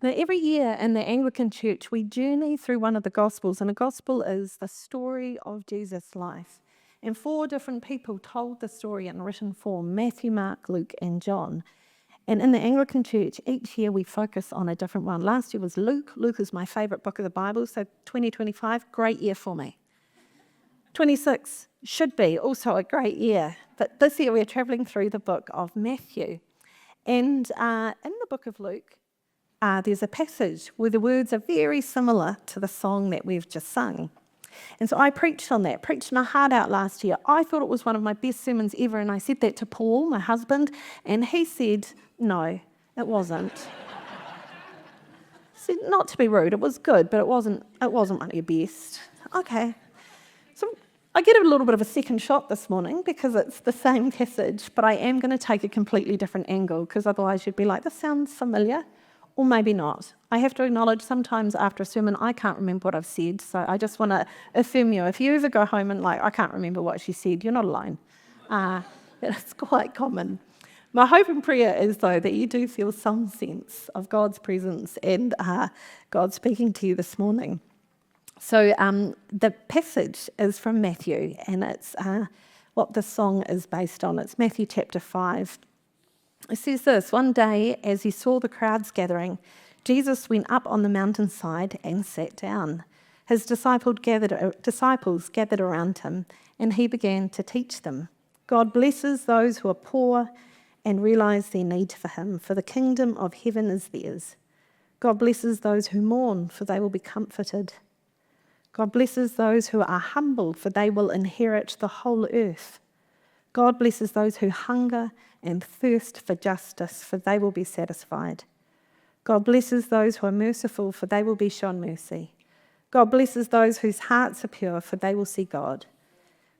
Now, every year in the Anglican Church, we journey through one of the Gospels, and a Gospel is the story of Jesus' life. And 4 different people told the story in written form: Matthew, Mark, Luke, and John. And in the Anglican Church, each year we focus on a different one. Last year was Luke. Luke is my favourite book of the Bible, so 2025, great year for me. 26 should be also a great year, but this year we're travelling through the book of Matthew. And in the book of Luke, there's a passage where the words are very similar to the song that we've just sung. And so I preached on that, preached my heart out last year. I thought it was one of my best sermons ever, and I said that to Paul, my husband, and he said, no, it wasn't. I said, not to be rude, it was good, but it wasn't one of your best. Okay. So I get a little bit of a second shot this morning because it's the same passage, but I am going to take a completely different angle, because otherwise you'd be like, this sounds familiar. Or maybe not. I have to acknowledge sometimes after a sermon I can't remember what I've said, so I just want to affirm you. If you ever go home and I can't remember what she said, you're not alone. It's quite common. My hope and prayer is, though, that you do feel some sense of God's presence and God speaking to you this morning. So the passage is from Matthew, and it's what the song is based on. It's Matthew chapter 5. It says this: one day, as he saw the crowds gathering, Jesus went up on the mountainside and sat down. His disciples gathered around him, and he began to teach them. God blesses those who are poor and realize their need for him, for the kingdom of heaven is theirs. God blesses those who mourn, for they will be comforted. God blesses those who are humble, for they will inherit the whole earth. God blesses those who hunger and thirst for justice, for they will be satisfied. God blesses those who are merciful, for they will be shown mercy. God blesses those whose hearts are pure, for they will see God.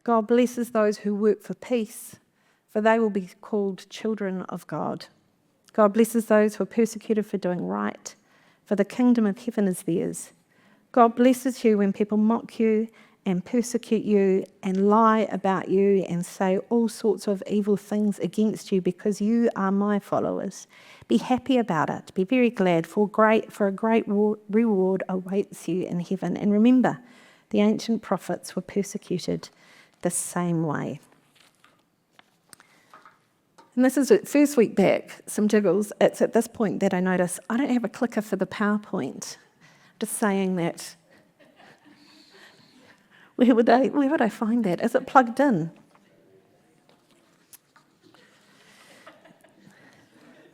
God blesses those who work for peace, for they will be called children of God. God blesses those who are persecuted for doing right, for the kingdom of heaven is theirs. God blesses you when people mock you and persecute you and lie about you and say all sorts of evil things against you because you are my followers. Be happy about it. Be very glad, for a great reward awaits you in heaven. And remember, the ancient prophets were persecuted the same way. And this is it, first week back, some jiggles. It's at this point that I notice I don't have a clicker for the PowerPoint. Just saying that. Where would I find that? Is it plugged in?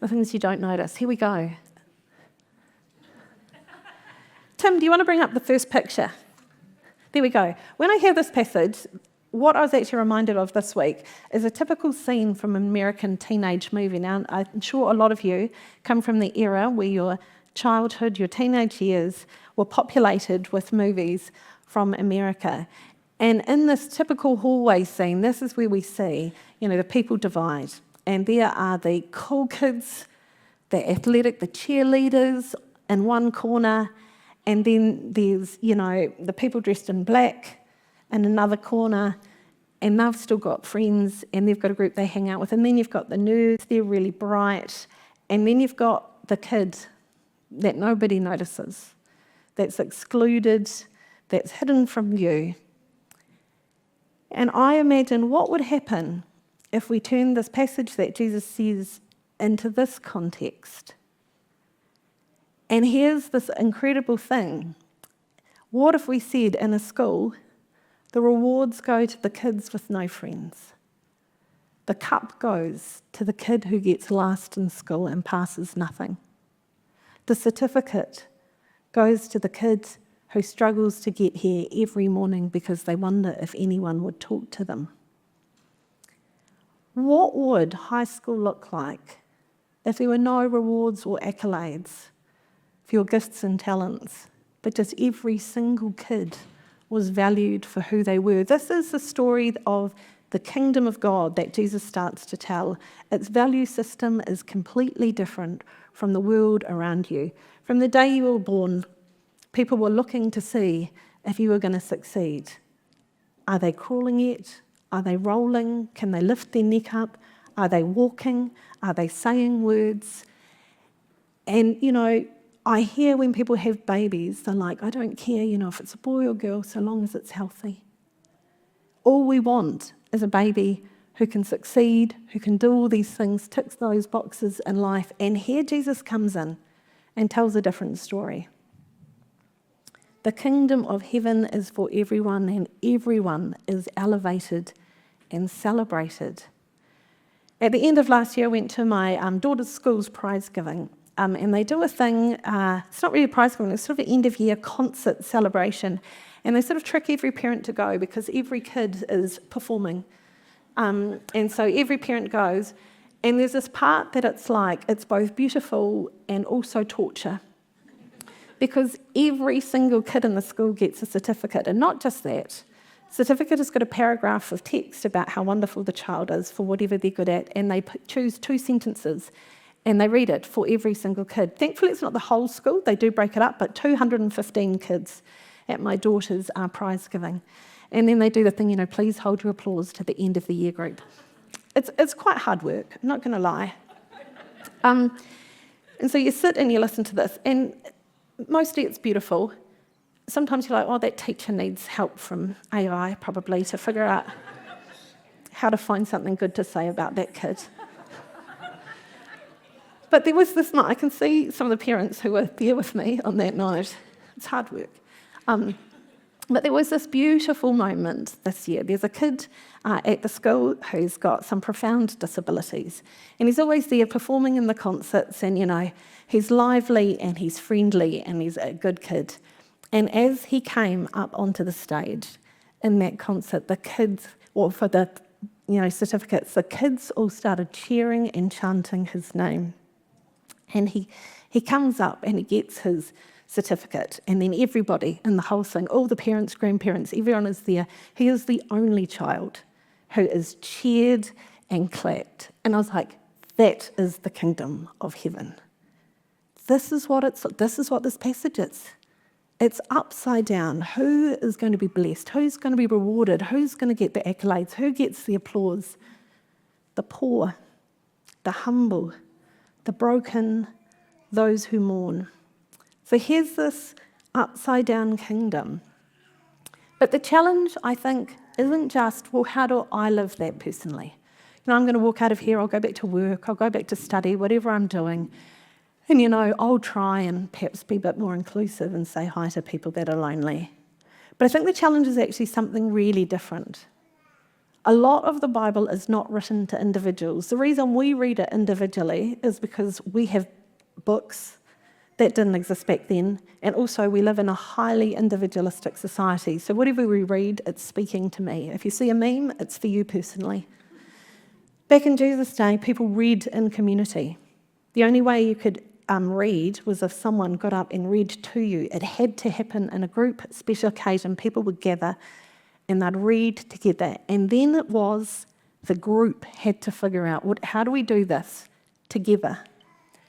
The things you don't notice. Here we go. Tim, do you want to bring up the first picture? There we go. When I hear this passage, what I was actually reminded of this week is a typical scene from an American teenage movie. Now, I'm sure a lot of you come from the era where your childhood, your teenage years were populated with movies from America. And in this typical hallway scene, this is where we see, the people divide. And there are the cool kids, the athletic, the cheerleaders in one corner, and then there's, the people dressed in black in another corner, and they've still got friends, and they've got a group they hang out with. And then you've got the nerds, they're really bright. And then you've got the kid that nobody notices, that's excluded, that's hidden from view. And I imagine what would happen if we turned this passage that Jesus says into this context. And here's this incredible thing. What if we said in a school, the rewards go to the kids with no friends? The cup goes to the kid who gets last in school and passes nothing. The certificate goes to the kid who struggles to get here every morning because they wonder if anyone would talk to them. What would high school look like if there were no rewards or accolades for your gifts and talents, but just every single kid was valued for who they were? This is the story of the kingdom of God that Jesus starts to tell. Its value system is completely different from the world around you. From the day you were born, people were looking to see if you were going to succeed. Are they crawling yet? Are they rolling? Can they lift their neck up? Are they walking? Are they saying words? And, I hear when people have babies, they're like, I don't care, if it's a boy or girl, so long as it's healthy. All we want is a baby who can succeed, who can do all these things, ticks those boxes in life. And here Jesus comes in and tells a different story. The kingdom of heaven is for everyone, and everyone is elevated and celebrated. At the end of last year, I went to my daughter's school's prize giving, and they do a thing, it's not really a prize giving, it's sort of an end-of-year concert celebration, and they sort of trick every parent to go because every kid is performing. And so every parent goes, and there's this part that it's both beautiful and also torture. Because every single kid in the school gets a certificate, and not just that. Certificate has got a paragraph of text about how wonderful the child is for whatever they're good at, and they choose 2 sentences, and they read it for every single kid. Thankfully, it's not the whole school. They do break it up, but 215 kids at my daughter's prize giving. And then they do the thing, please hold your applause to the end of the year group. It's quite hard work, I'm not going to lie. And so you sit and you listen to this, and mostly it's beautiful. Sometimes you're like, oh, that teacher needs help from AI probably to figure out how to find something good to say about that kid. But there was this night, I can see some of the parents who were there with me on that night. It's hard work. But there was this beautiful moment this year. There's a kid at the school who's got some profound disabilities. And he's always there performing in the concerts, and, he's lively and he's friendly and he's a good kid. And as he came up onto the stage in that concert, the kids, or for the certificates, the kids all started cheering and chanting his name. And he comes up and he gets his certificate, and then everybody in the whole thing, all the parents, grandparents, everyone is there. He is the only child who is cheered and clapped. And I was like, that is the kingdom of heaven. This is what this passage is. It's upside down. Who is going to be blessed? Who's going to be rewarded? Who's going to get the accolades? Who gets the applause? The poor, the humble, the broken, those who mourn. So here's this upside down kingdom. But the challenge, I think, isn't just, well, how do I live that personally? I'm going to walk out of here, I'll go back to work, I'll go back to study, whatever I'm doing. And, I'll try and perhaps be a bit more inclusive and say hi to people that are lonely. But I think the challenge is actually something really different. A lot of the Bible is not written to individuals. The reason we read it individually is because we have books that didn't exist back then, and also we live in a highly individualistic society. So whatever we read, it's speaking to me. If you see a meme, it's for you personally. Back in Jesus' day, people read in community. The only way you could read was if someone got up and read to you. It had to happen in a group, special occasion. People would gather and they'd read together. And then it was the group had to figure out, how do we do this together?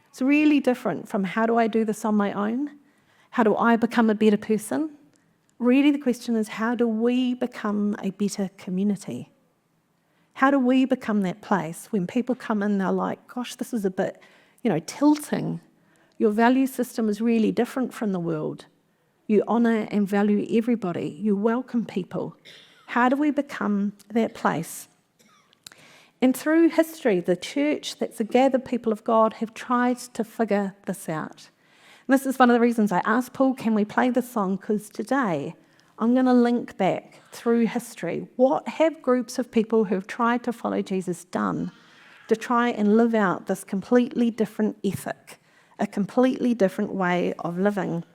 It's really different from how do I do this on my own? How do I become a better person? Really the question is, how do we become a better community? How do we become that place when people come in, they're like, gosh, this is a bit, tilting. Your value system is really different from the world. You honour and value everybody. You welcome people. How do we become that place? And through history, the church, that's a gathered people of God, have tried to figure this out. And this is one of the reasons I asked Paul, can we play this song? Because today I'm going to link back through history. What have groups of people who have tried to follow Jesus done to try and live out this completely different ethic, a completely different way of living?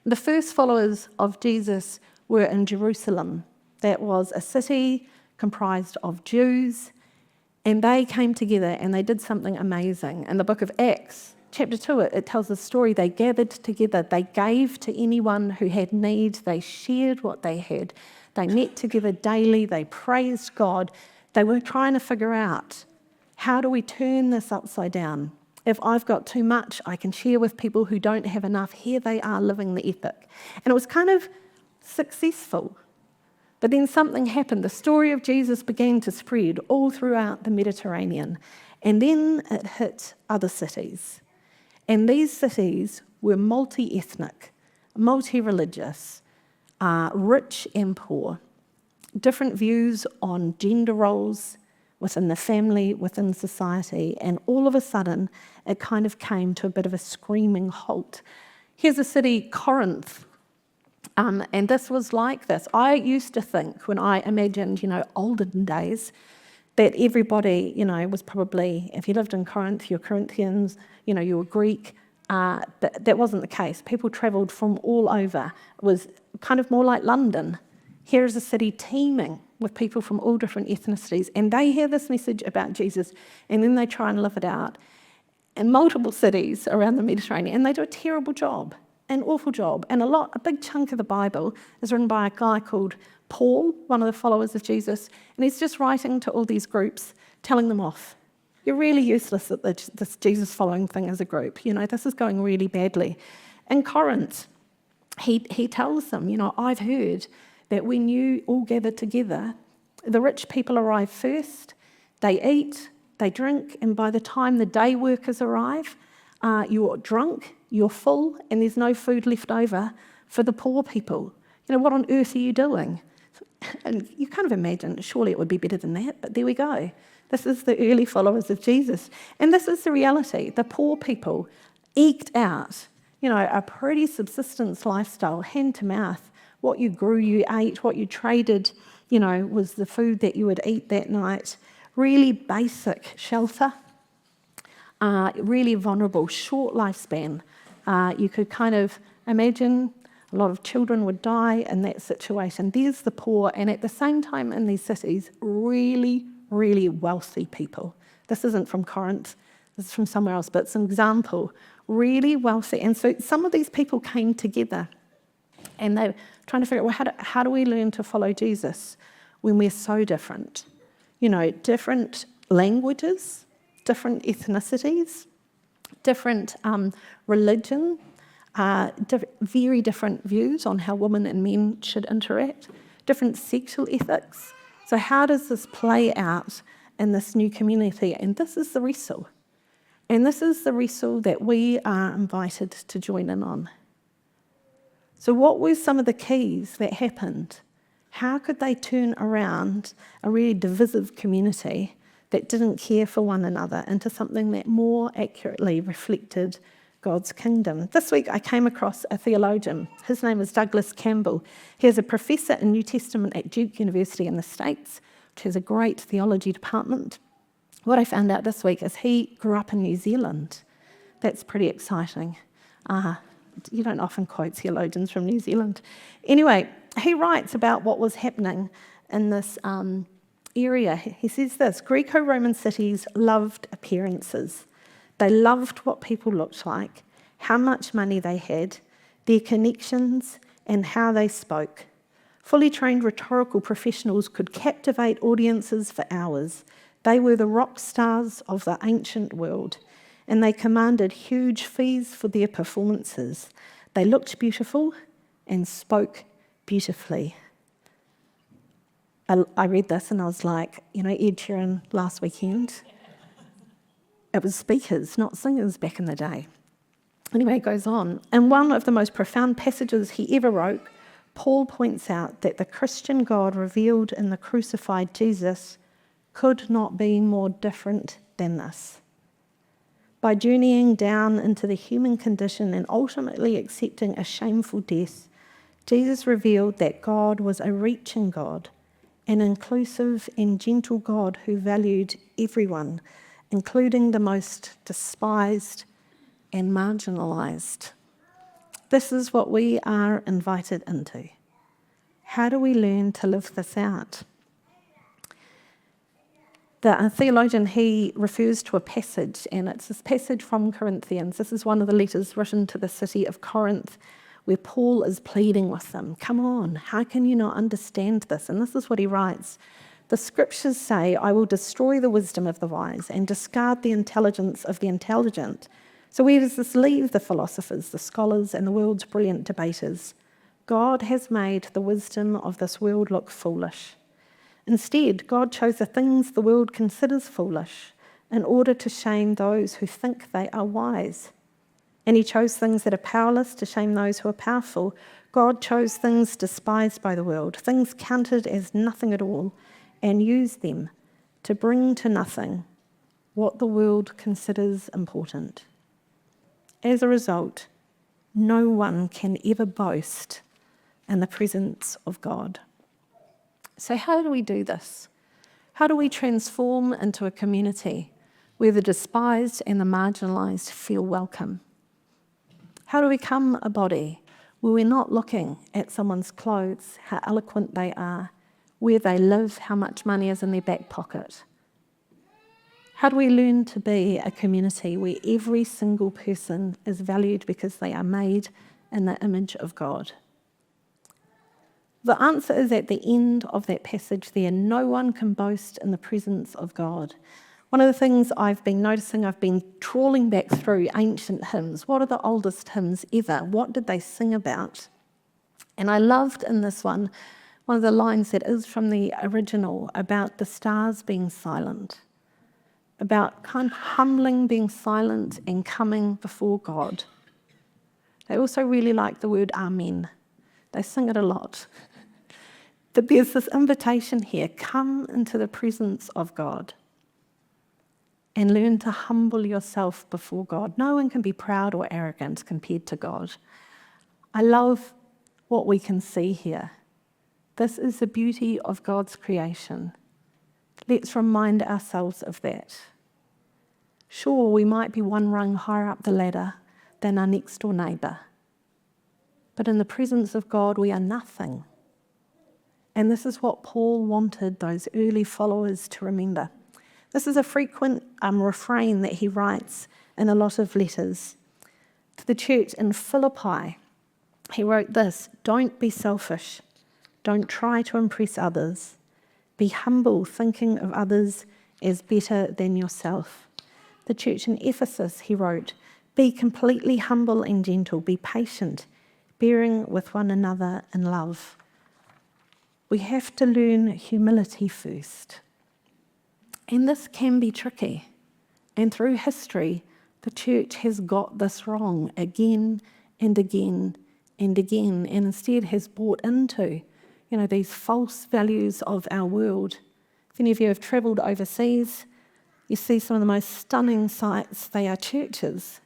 The first followers of Jesus were in Jerusalem. That was a city comprised of Jews, and they came together and they did something amazing. In the book of Acts, chapter 2, it tells the story. They gathered together, they gave to anyone who had need, they shared what they had, they met together daily, they praised God. They were trying to figure out, how do we turn this upside down? If I've got too much, I can share with people who don't have enough. Here they are living the ethic. And it was kind of successful. But then something happened. The story of Jesus began to spread all throughout the Mediterranean. And then it hit other cities. And these cities were multi-ethnic, multi-religious, rich and poor, different views on gender roles within the family, within society, and all of a sudden it kind of came to a bit of a screaming halt. Here's a city, Corinth, and this was like this. I used to think, when I imagined, olden days, that everybody, was probably, if you lived in Corinth, you're Corinthians, you were Greek. But that wasn't the case. People travelled from all over. It was kind of more like London. Here is a city teeming with people from all different ethnicities, and they hear this message about Jesus, and then they try and live it out in multiple cities around the Mediterranean, and they do a terrible job, an awful job. And a big chunk of the Bible is written by a guy called Paul, one of the followers of Jesus, and he's just writing to all these groups, telling them off. You're really useless at this Jesus following thing as a group. This is going really badly. In Corinth, he tells them, I've heard that when you all gather together, the rich people arrive first, they eat, they drink, and by the time the day workers arrive, you're drunk, you're full, and there's no food left over for the poor people. What on earth are you doing? And you kind of imagine, surely it would be better than that, but there we go. This is the early followers of Jesus. And this is the reality. The poor people eked out, a pretty subsistence lifestyle, hand to mouth. What you grew, you ate. What you traded, was the food that you would eat that night. Really basic shelter. Really vulnerable, short lifespan. You could kind of imagine a lot of children would die in that situation. There's the poor, and at the same time in these cities, really, really wealthy people. This isn't from Corinth, this is from somewhere else, but it's an example. Really wealthy. And so some of these people came together, and they're trying to figure out, well, how do we learn to follow Jesus when we're so different? Different languages, different ethnicities, different religion, very different views on how women and men should interact, different sexual ethics. So how does this play out in this new community? And this is the wrestle. And this is the wrestle that we are invited to join in on. So what were some of the keys that happened? How could they turn around a really divisive community that didn't care for one another into something that more accurately reflected God's kingdom? This week I came across a theologian. His name is Douglas Campbell. He is a professor in New Testament at Duke University in the States, which has a great theology department. What I found out this week is he grew up in New Zealand. That's pretty exciting. You don't often quote theologians from New Zealand. Anyway, he writes about what was happening in this area. He says this: Greco-Roman cities loved appearances. They loved what people looked like, how much money they had, their connections, and how they spoke. Fully trained rhetorical professionals could captivate audiences for hours. They were the rock stars of the ancient world, and they commanded huge fees for their performances. They looked beautiful and spoke beautifully. I read this and I was like, Ed Sheeran last weekend. It was speakers, not singers back in the day. Anyway, it goes on. In one of the most profound passages he ever wrote, Paul points out that the Christian God revealed in the crucified Jesus could not be more different than this. By journeying down into the human condition and ultimately accepting a shameful death, Jesus revealed that God was a reaching God, an inclusive and gentle God who valued everyone, including the most despised and marginalised. This is what we are invited into. How do we learn to live this out? The theologian, he refers to a passage, and it's this passage from Corinthians. This is one of the letters written to the city of Corinth, where Paul is pleading with them. Come on, how can you not understand this? And this is what he writes. The scriptures say, I will destroy the wisdom of the wise and discard the intelligence of the intelligent. So where does this leave the philosophers, the scholars, and the world's brilliant debaters? God has made the wisdom of this world look foolish. Instead, God chose the things the world considers foolish in order to shame those who think they are wise. And he chose things that are powerless to shame those who are powerful. God chose things despised by the world, things counted as nothing at all, and used them to bring to nothing what the world considers important. As a result, no one can ever boast in the presence of God. So how do we do this? How do we transform into a community where the despised and the marginalised feel welcome? How do we become a body where we're not looking at someone's clothes, how eloquent they are, where they live, how much money is in their back pocket? How do we learn to be a community where every single person is valued because they are made in the image of God? The answer is at the end of that passage there. No one can boast in the presence of God. One of the things I've been noticing, I've been trawling back through ancient hymns. What are the oldest hymns ever? What did they sing about? And I loved in this one of the lines that is from the original about the stars being silent, about kind of humbling, being silent and coming before God. They also really like the word amen. They sing it a lot. But there's this invitation here, come into the presence of God and learn to humble yourself before God. No one can be proud or arrogant compared to God. I love what we can see here. This is the beauty of God's creation. Let's remind ourselves of that. Sure, we might be one rung higher up the ladder than our next door neighbour, but in the presence of God we are nothing. And this is what Paul wanted those early followers to remember. This is a frequent refrain that he writes in a lot of letters. To the church in Philippi, he wrote this: don't be selfish. Don't try to impress others. Be humble, thinking of others as better than yourself. The church in Ephesus, he wrote, be completely humble and gentle. Be patient, bearing with one another in love. We have to learn humility first. And this can be tricky. And through history, the church has got this wrong again and again and again, and instead has bought into, these false values of our world. If any of you have travelled overseas, you see some of the most stunning sights. They are churches,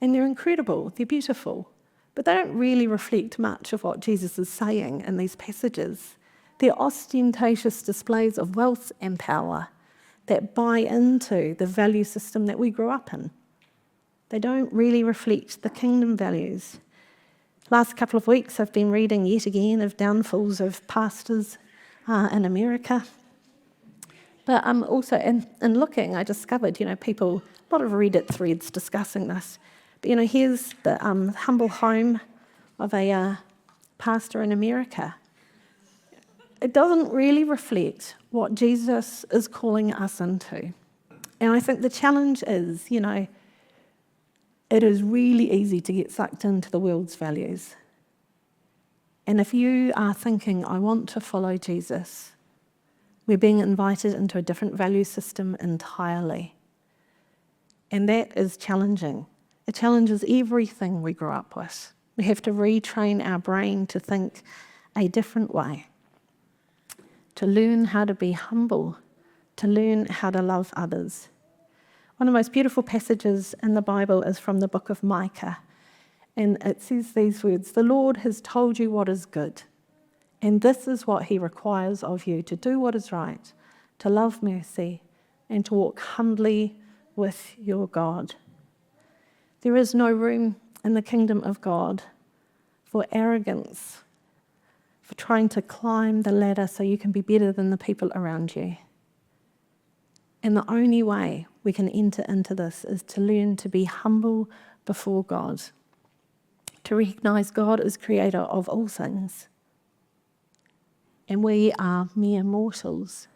and they're incredible, they're beautiful, but they don't really reflect much of what Jesus is saying in these passages. They're ostentatious displays of wealth and power that buy into the value system that we grew up in. They don't really reflect the kingdom values. Last couple of weeks I've been reading yet again of downfalls of pastors in America. But also in looking, I discovered, people, a lot of Reddit threads discussing this. But, here's the humble home of a pastor in America. It doesn't really reflect what Jesus is calling us into. And I think the challenge is, it is really easy to get sucked into the world's values. And if you are thinking, I want to follow Jesus, we're being invited into a different value system entirely. And that is challenging. It challenges everything we grew up with. We have to retrain our brain to think a different way, to learn how to be humble, to learn how to love others. One of the most beautiful passages in the Bible is from the book of Micah. And it says these words: the Lord has told you what is good, and this is what he requires of you, to do what is right, to love mercy, and to walk humbly with your God. There is no room in the kingdom of God for arrogance, for trying to climb the ladder so you can be better than the people around you. And the only way we can enter into this is to learn to be humble before God, to recognise God as creator of all things. And we are mere mortals.